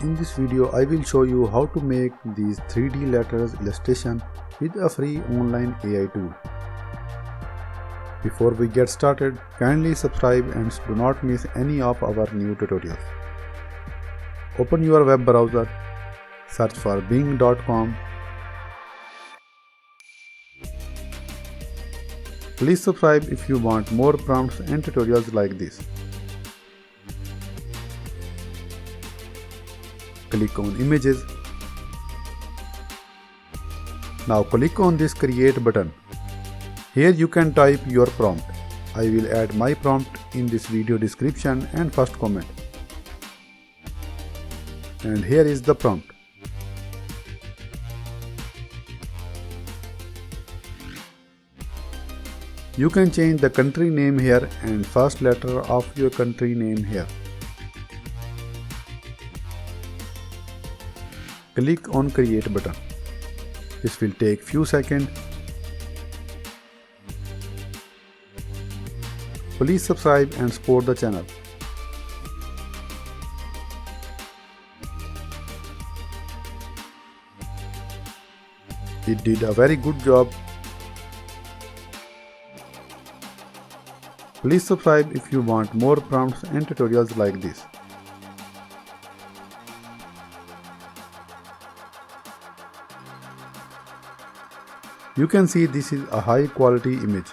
in this video I will show you how to make these 3D letters illustration with a free online AI tool. Before we get started, kindly subscribe and do not miss any of our new tutorials. Open your web browser, search for bing.com. Please subscribe if you want more prompts and tutorials like this. Click on Images. Now click on this Create button. Here you can type your prompt. I will add my prompt in this video description and first comment. And here is the prompt. You can change the country name here and first letter of your country name here. Click on Create button. This will take few seconds. Please subscribe and support the channel. It did a very good job. Please subscribe if you want more prompts and tutorials like this. You can see this is a high quality image.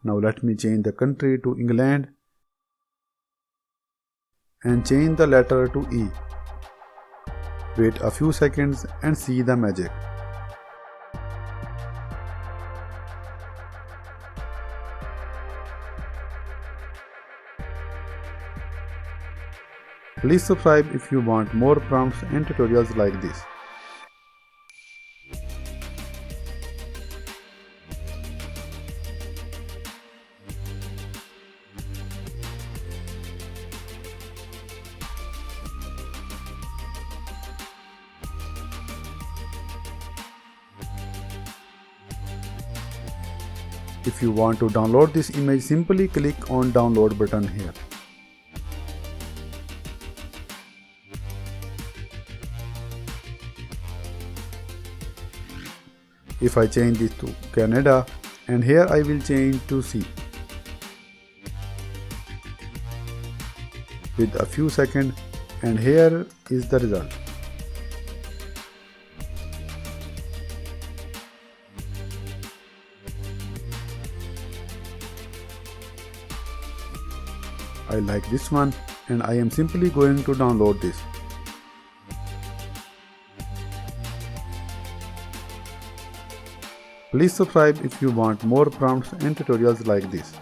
Now let me change the country to England and change the letter to E. Wait a few seconds and see the magic. Please subscribe if you want more prompts and tutorials like this. If you want to download this image, simply click on Download button here. If I change this to Canada, and here I will change to C. With a few seconds, and here is the result. I like this one and I am simply going to download this. Please subscribe if you want more prompts and tutorials like this.